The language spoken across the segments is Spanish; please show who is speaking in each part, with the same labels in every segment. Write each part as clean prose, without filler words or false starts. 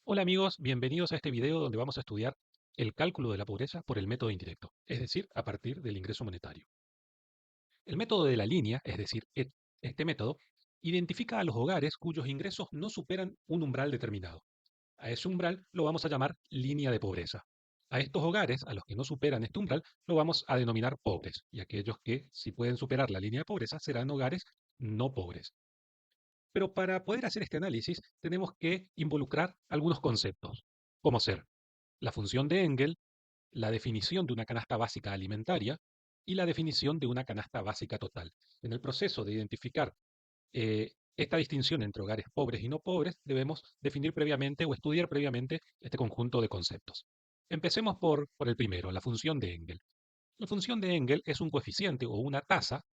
Speaker 1: Hola amigos, bienvenidos a este video donde vamos a estudiar el cálculo de la pobreza por el método indirecto, es decir, a partir del ingreso monetario. El método de la línea, es decir, este método, identifica a los hogares cuyos ingresos no superan un umbral determinado. A ese umbral lo vamos a llamar línea de pobreza. A estos hogares, a los que no superan este umbral, lo vamos a denominar pobres, y aquellos que si pueden superar la línea de pobreza serán hogares no pobres. Pero para poder hacer este análisis tenemos que involucrar algunos conceptos, como ser la función de Engel, la definición de una canasta básica alimentaria y la definición de una canasta básica total. En el proceso de identificar esta distinción entre hogares pobres y no pobres, debemos definir previamente o estudiar previamente este conjunto de conceptos. Empecemos por el primero, la función de Engel. La función de Engel es un coeficiente o una tasa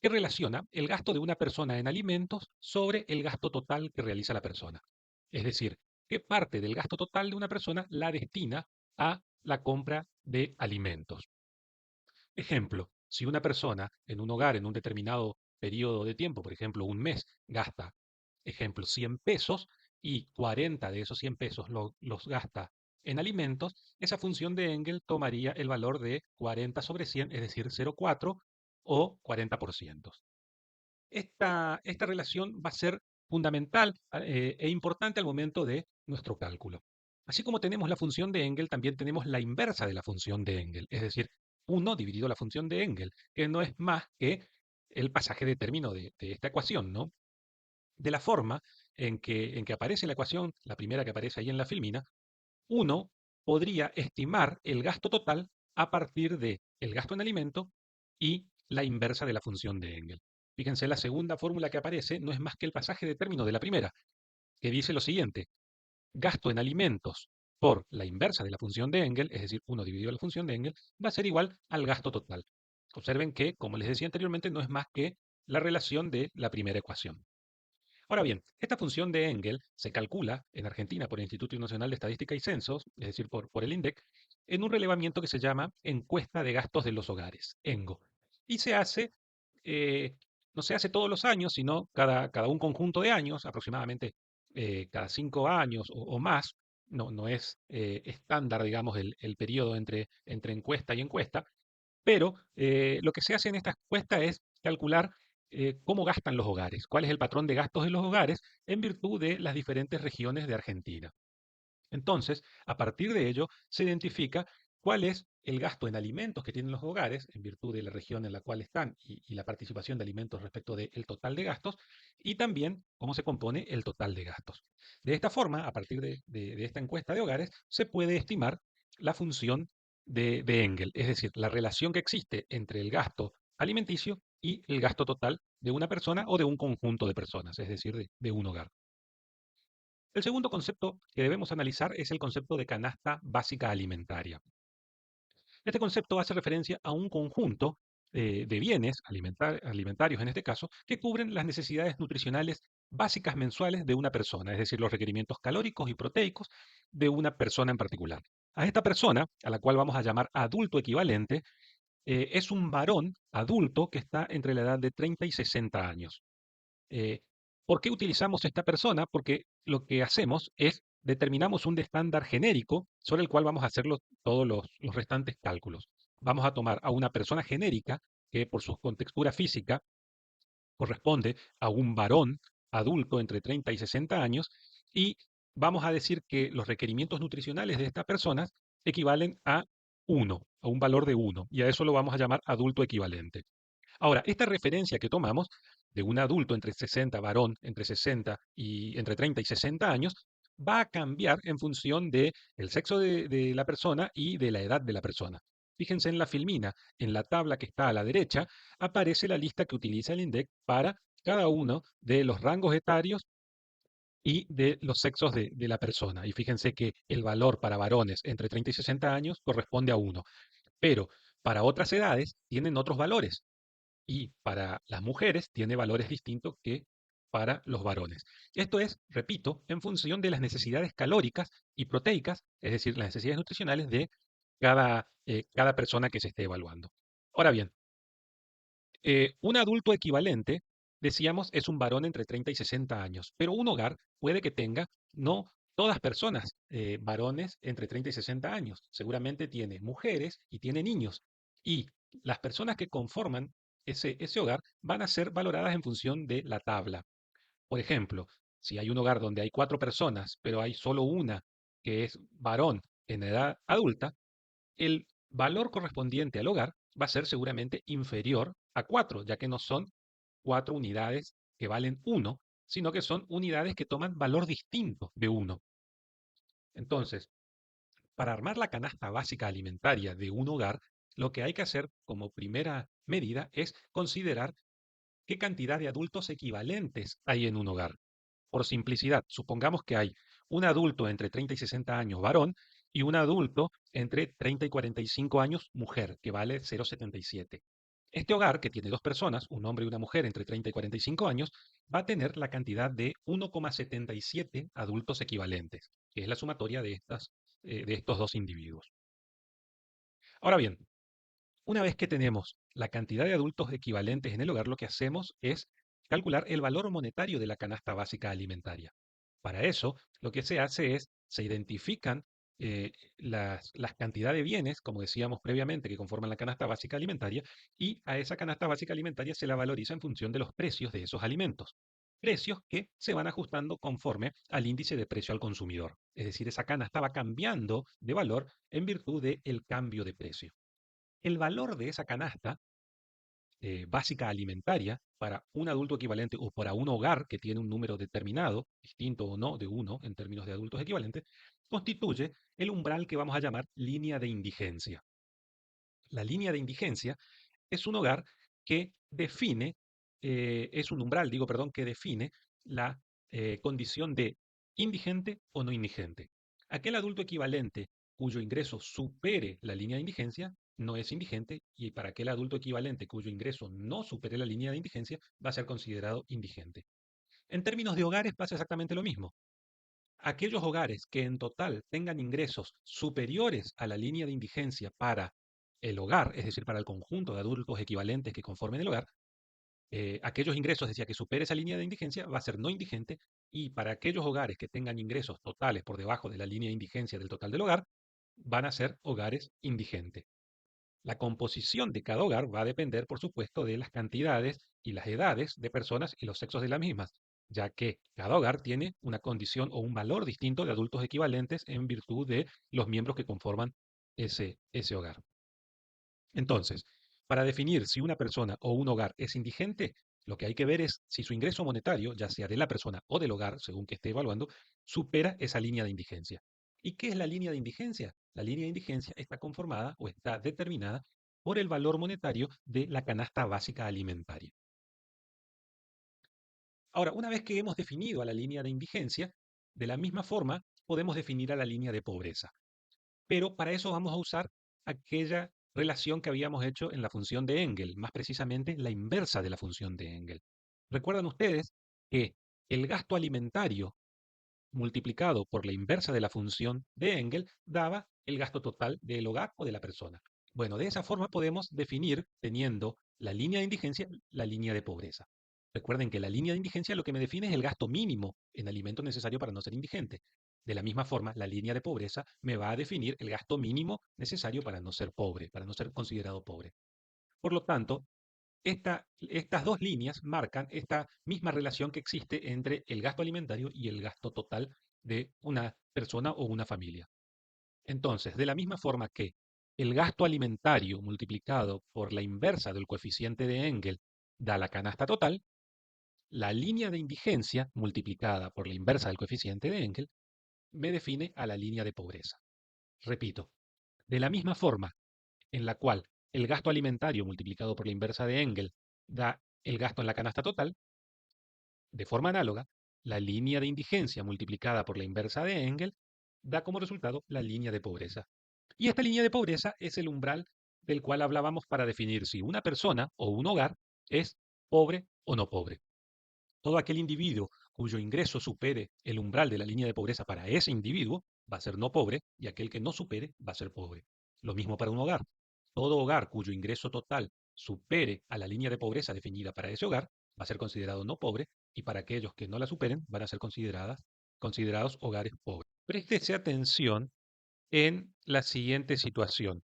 Speaker 1: que relaciona el gasto de una persona en alimentos sobre el gasto total que realiza la persona. Es decir, qué parte del gasto total de una persona la destina a la compra de alimentos. Ejemplo, si una persona en un hogar en un determinado periodo de tiempo, por ejemplo, un mes, gasta, ejemplo, 100 pesos y 40 de esos 100 pesos los gasta en alimentos, esa función de Engel tomaría el valor de 40 sobre 100, es decir, 0,4 o 40%. Esta relación va a ser fundamental e importante al momento de nuestro cálculo. Así como tenemos la función de Engel, también tenemos la inversa de la función de Engel, es decir, 1 dividido la función de Engel, que no es más que el pasaje de término de esta ecuación, ¿no? De la forma en que aparece la ecuación, la primera que aparece ahí en la filmina, uno podría estimar el gasto total a partir de el gasto en alimento y la inversa de la función de Engel. Fíjense, la segunda fórmula que aparece no es más que el pasaje de término de la primera, que dice lo siguiente: gasto en alimentos por la inversa de la función de Engel, es decir, 1 dividido la función de Engel, va a ser igual al gasto total. Observen que, como les decía anteriormente, no es más que la relación de la primera ecuación. Ahora bien, esta función de Engel se calcula en Argentina por el Instituto Nacional de Estadística y Censos, es decir, por el INDEC, en un relevamiento que se llama Encuesta de Gastos de los Hogares, ENGO. Y se hace, eh, no se hace todos los años, sino cada un conjunto de años, aproximadamente cada 5 años o más. No es estándar, digamos, el periodo entre encuesta y encuesta, pero lo que se hace en esta encuesta es calcular cómo gastan los hogares, cuál es el patrón de gastos de los hogares en virtud de las diferentes regiones de Argentina. Entonces, a partir de ello, se identifica cuál es el gasto en alimentos que tienen los hogares en virtud de la región en la cual están y la participación de alimentos respecto del total de gastos, y también cómo se compone el total de gastos. De esta forma, a partir de esta encuesta de hogares, se puede estimar la función de Engel, es decir, la relación que existe entre el gasto alimenticio y el gasto total de una persona o de un conjunto de personas, es decir, de un hogar. El segundo concepto que debemos analizar es el concepto de canasta básica alimentaria. Este concepto hace referencia a un conjunto de bienes alimentarios, en este caso, que cubren las necesidades nutricionales básicas mensuales de una persona, es decir, los requerimientos calóricos y proteicos de una persona en particular. A esta persona, a la cual vamos a llamar adulto equivalente, es un varón adulto que está entre la edad de 30 y 60 años. Eh, ¿Por qué utilizamos esta persona? Porque lo que hacemos es determinamos un estándar genérico sobre el cual vamos a hacer todos los restantes cálculos. Vamos a tomar a una persona genérica que por su contextura física corresponde a un varón adulto entre 30 y 60 años y vamos a decir que los requerimientos nutricionales de esta persona equivalen a 1, a un valor de 1, y a eso lo vamos a llamar adulto equivalente. Ahora, esta referencia que tomamos de un adulto entre 60, varón entre 30 y 60 años, va a cambiar en función del sexo de la persona y de la edad de la persona. Fíjense en la filmina, en la tabla que está a la derecha, aparece la lista que utiliza el INDEC para cada uno de los rangos etarios y de los sexos de la persona. Y fíjense que el valor para varones entre 30 y 60 años corresponde a 1, pero para otras edades tienen otros valores y para las mujeres tiene valores distintos que para los varones. Esto es, repito, en función de las necesidades calóricas y proteicas, es decir, las necesidades nutricionales de cada persona que se esté evaluando. Ahora bien, un adulto equivalente, decíamos, es un varón entre 30 y 60 años, pero un hogar puede que tenga no todas personas, varones entre 30 y 60 años. Seguramente tiene mujeres y tiene niños. Y las personas que conforman ese hogar van a ser valoradas en función de la tabla. Por ejemplo, si hay un hogar donde hay 4 personas, pero hay solo una que es varón en edad adulta, el valor correspondiente al hogar va a ser seguramente inferior a 4, ya que no son 4 unidades que valen 1, sino que son unidades que toman valor distinto de 1. Entonces, para armar la canasta básica alimentaria de un hogar, lo que hay que hacer como primera medida es considerar qué cantidad de adultos equivalentes hay en un hogar. Por simplicidad, supongamos que hay un adulto entre 30 y 60 años varón y un adulto entre 30 y 45 años mujer, que vale 0,77. Este hogar, que tiene 2 personas, un hombre y una mujer entre 30 y 45 años, va a tener la cantidad de 1,77 adultos equivalentes, que es la sumatoria de estos dos individuos. Ahora bien, una vez que tenemos la cantidad de adultos equivalentes en el hogar, lo que hacemos es calcular el valor monetario de la canasta básica alimentaria. Para eso, lo que se hace es, se identifican las cantidades de bienes, como decíamos previamente, que conforman la canasta básica alimentaria, y a esa canasta básica alimentaria se la valoriza en función de los precios de esos alimentos. Precios que se van ajustando conforme al índice de precio al consumidor. Es decir, esa canasta va cambiando de valor en virtud del cambio de precio. El valor de esa canasta básica alimentaria para un adulto equivalente o para un hogar que tiene un número determinado, distinto o no de uno en términos de adultos equivalentes, constituye el umbral que vamos a llamar línea de indigencia. La línea de indigencia es un hogar que define, es un umbral, digo, perdón, que define la condición de indigente o no indigente. Aquel adulto equivalente cuyo ingreso supere la línea de indigencia no es indigente y para aquel adulto equivalente cuyo ingreso no supere la línea de indigencia va a ser considerado indigente. En términos de hogares pasa exactamente lo mismo. Aquellos hogares que en total tengan ingresos superiores a la línea de indigencia para el hogar, es decir, para el conjunto de adultos equivalentes que conformen el hogar, aquellos ingresos, decía, que supere esa línea de indigencia, va a ser no indigente, y para aquellos hogares que tengan ingresos totales por debajo de la línea de indigencia del total del hogar, van a ser hogares indigentes. La composición de cada hogar va a depender, por supuesto, de las cantidades y las edades de personas y los sexos de las mismas, ya que cada hogar tiene una condición o un valor distinto de adultos equivalentes en virtud de los miembros que conforman ese hogar. Entonces, para definir si una persona o un hogar es indigente, lo que hay que ver es si su ingreso monetario, ya sea de la persona o del hogar, según que esté evaluando, supera esa línea de indigencia. ¿Y qué es la línea de indigencia? La línea de indigencia está conformada o está determinada por el valor monetario de la canasta básica alimentaria. Ahora, una vez que hemos definido a la línea de indigencia, de la misma forma podemos definir a la línea de pobreza. Pero para eso vamos a usar aquella relación que habíamos hecho en la función de Engel, más precisamente la inversa de la función de Engel. ¿Recuerdan ustedes que el gasto alimentario multiplicado por la inversa de la función de Engel daba el gasto total del hogar o de la persona? Bueno, de esa forma podemos definir, teniendo la línea de indigencia, la línea de pobreza. Recuerden que la línea de indigencia lo que me define es el gasto mínimo en alimentos necesario para no ser indigente. De la misma forma, la línea de pobreza me va a definir el gasto mínimo necesario para no ser pobre, para no ser considerado pobre. Por lo tanto, estas dos líneas marcan esta misma relación que existe entre el gasto alimentario y el gasto total de una persona o una familia. Entonces, de la misma forma que el gasto alimentario multiplicado por la inversa del coeficiente de Engel da la canasta total, la línea de indigencia multiplicada por la inversa del coeficiente de Engel me define a la línea de pobreza. Repito, de la misma forma en la cual el gasto alimentario multiplicado por la inversa de Engel da el gasto en la canasta total, de forma análoga, la línea de indigencia multiplicada por la inversa de Engel da como resultado la línea de pobreza. Y esta línea de pobreza es el umbral del cual hablábamos para definir si una persona o un hogar es pobre o no pobre. Todo aquel individuo cuyo ingreso supere el umbral de la línea de pobreza para ese individuo va a ser no pobre y aquel que no supere va a ser pobre. Lo mismo para un hogar. Todo hogar cuyo ingreso total supere a la línea de pobreza definida para ese hogar va a ser considerado no pobre y para aquellos que no la superen van a ser considerados hogares pobres. Préstese atención en la siguiente situación.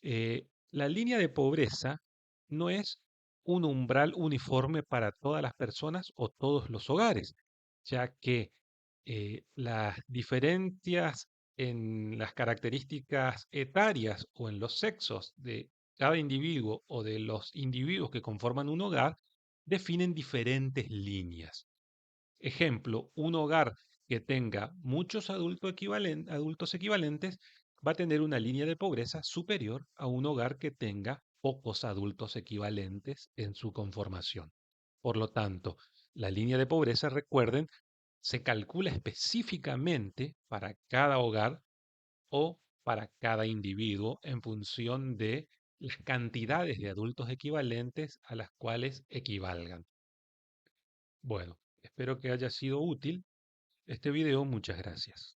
Speaker 1: La línea de pobreza no es un umbral uniforme para todas las personas o todos los hogares, ya que las diferencias en las características etarias o en los sexos de cada individuo o de los individuos que conforman un hogar definen diferentes líneas. Ejemplo, un hogar que tenga muchos adultos equivalentes va a tener una línea de pobreza superior a un hogar que tenga pocos adultos equivalentes en su conformación. Por lo tanto, la línea de pobreza, recuerden, se calcula específicamente para cada hogar o para cada individuo en función de las cantidades de adultos equivalentes a las cuales equivalgan. Bueno, espero que haya sido útil este video. Muchas gracias.